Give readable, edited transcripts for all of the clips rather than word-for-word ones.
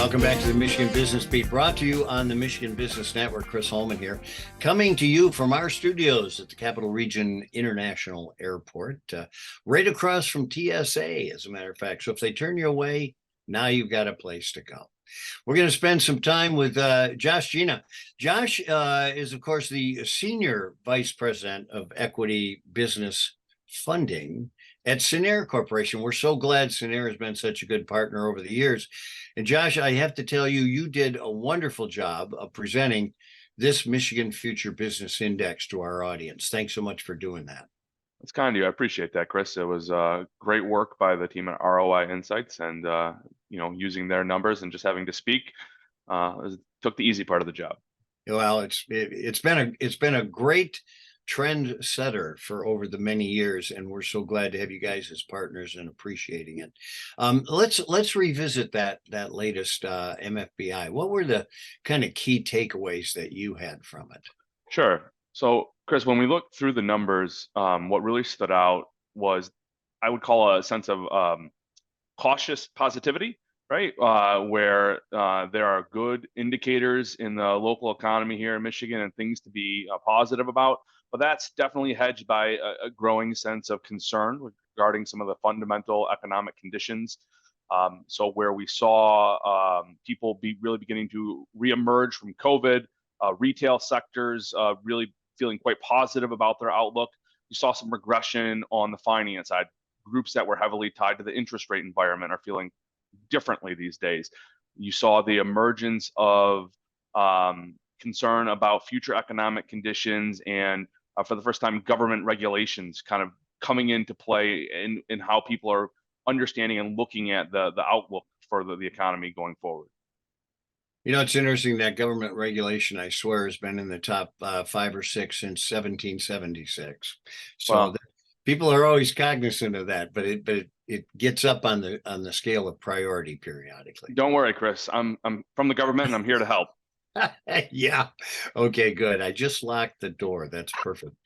Welcome back to the Michigan Business Beat, brought to you on the Michigan Business Network. Chris Holman here, coming to you from our studios at the Capital Region International Airport, right across from TSA, as a matter of fact. So if they turn you away, now you've got a place to go. We're going to spend some time with Josh Ghena. Josh is, of course, the Senior Vice President of Equity Business Funding at Cinnaire Corporation. We're so glad Cinnaire has been such a good partner over the years. And Josh, I have to tell you, you did a wonderful job of presenting this Michigan Future Business Index to our audience. Thanks so much for doing that. It's kind of you. I appreciate that, Chris. It was great work by the team at ROI Insights, and using their numbers and just having to speak took the easy part of the job. Well, it's been a great trend setter for over the many years, and we're so glad to have you guys as partners and appreciating it. Let's revisit that latest MFBI. What were the kind of key takeaways that you had from it? Sure. So, Chris, when we looked through the numbers, what really stood out was, I would call a sense of cautious positivity, right? Where there are good indicators in the local economy here in Michigan and things to be positive about. But that's definitely hedged by a growing sense of concern regarding some of the fundamental economic conditions. So where we saw people really beginning to reemerge from COVID, retail sectors really feeling quite positive about their outlook. You saw some regression on the finance side. Groups that were heavily tied to the interest rate environment are feeling differently these days. You saw the emergence of concern about future economic conditions, and for the first time, government regulations kind of coming into play in how people are understanding and looking at the outlook for the economy going forward. You know, it's interesting that government regulation, I swear, has been in the top 5 or 6 since 1776. So Well, people are always cognizant of that, but it gets up on the scale of priority periodically. don't worry, Chris. I'm from the government and I'm here to help. Yeah. Okay, good. I just locked the door. That's perfect.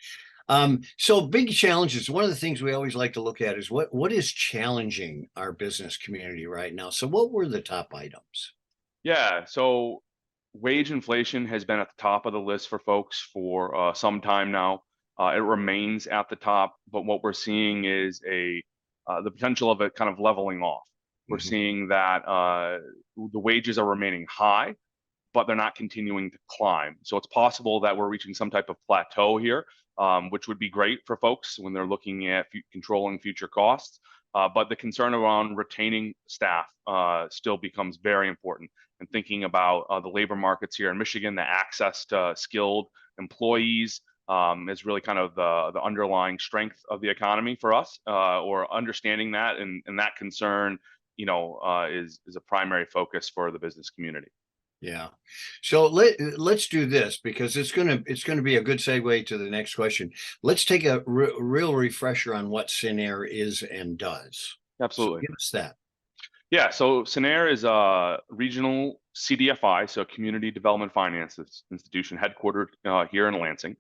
So big challenges. One of the things we always like to look at is what is challenging our business community right now. So what were the top items? Yeah, so wage inflation has been at the top of the list for folks for some time now. It remains at the top, but what we're seeing is the potential of it kind of leveling off. We're seeing that the wages are remaining high, but they're not continuing to climb. So it's possible that we're reaching some type of plateau here, which would be great for folks when they're looking at controlling future costs. But the concern around retaining staff still becomes very important. And thinking about the labor markets here in Michigan, the access to skilled employees is really kind of the underlying strength of the economy for us, or understanding that, and that concern, is a primary focus for the business community. Yeah. So let's do this, because it's gonna be a good segue to the next question. Let's take a real refresher on what Cinnaire is and does. Absolutely. So give us that. Yeah, so Cinnaire is a regional CDFI, so Community Development Finance Institution, headquartered here in Lansing.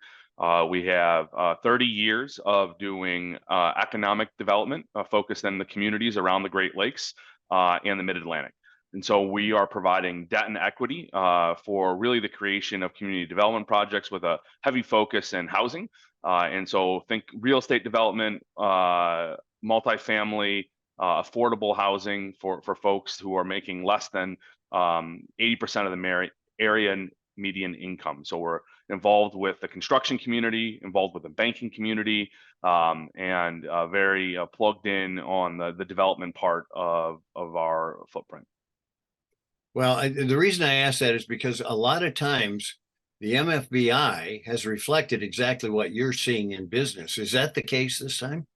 We have 30 years of doing economic development focused on the communities around the Great Lakes and the Mid-Atlantic. And so we are providing debt and equity for really the creation of community development projects with a heavy focus in housing. And so think real estate development, multifamily, affordable housing for folks who are making less than 80% of the area median income. So we're involved with the construction community, involved with the banking community, and very plugged in on the development part of our footprint. Well, the reason I ask that is because a lot of times the MFBI has reflected exactly what you're seeing in business. Is that the case this time?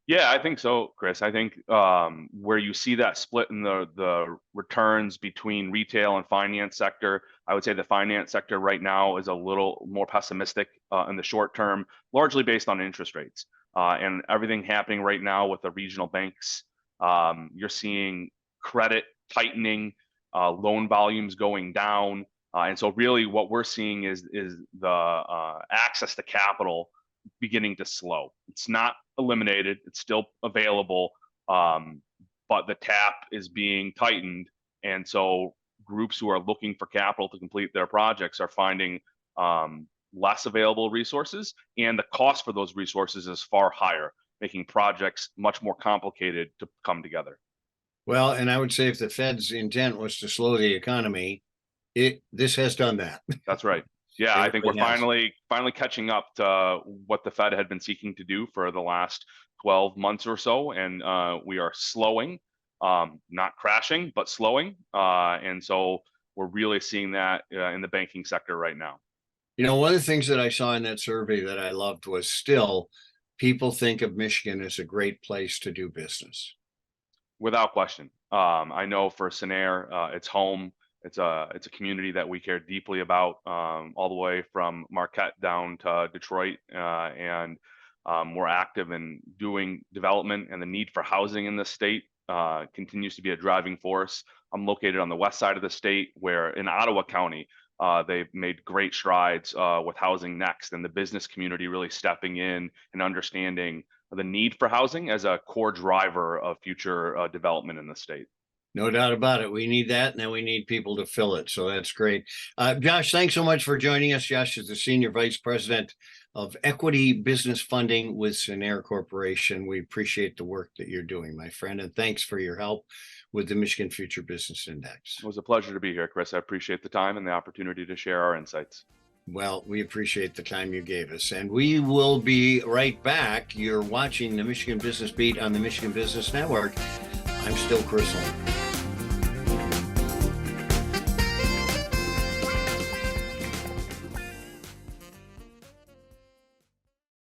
Yeah, I think so, Chris. I think where you see that split in the returns between retail and finance sector, I would say the finance sector right now is a little more pessimistic in the short term, largely based on interest rates and everything happening right now with the regional banks. You're seeing credit tightening, loan volumes going down, and so really what we're seeing is the access to capital beginning to slow. It's not eliminated, it's still available, but the tap is being tightened, and so groups who are looking for capital to complete their projects are finding less available resources, and the cost for those resources is far higher, making projects much more complicated to come together. Well, and I would say if the Fed's intent was to slow the economy, this has done that. That's right. Yeah, I think we're finally catching up to what the Fed had been seeking to do for the last 12 months or so, and we are slowing, not crashing, but slowing, and so we're really seeing that in the banking sector right now. You know, one of the things that I saw in that survey that I loved was still people think of Michigan as a great place to do business. Without question. I know for Cinnaire, it's home. It's a community that we care deeply about, all the way from Marquette down to Detroit, and we're active in doing development, and the need for housing in the state continues to be a driving force. I'm located on the west side of the state, where in Ottawa County, they've made great strides with Housing Next, and the business community really stepping in and understanding the need for housing as a core driver of future development in the state. No doubt about it. We need that, and then we need people to fill it. So that's great. Josh, thanks so much for joining us. Josh is the Senior Vice President of Equity Business Funding with Cinnaire Corporation. We appreciate the work that you're doing, my friend, and thanks for your help with the Michigan Future Business Index. It was a pleasure to be here, Chris. I appreciate the time and the opportunity to share our insights. Well, we appreciate the time you gave us, and we will be right back. You're watching the Michigan Business Beat on the Michigan Business Network. I'm still Chris Holman.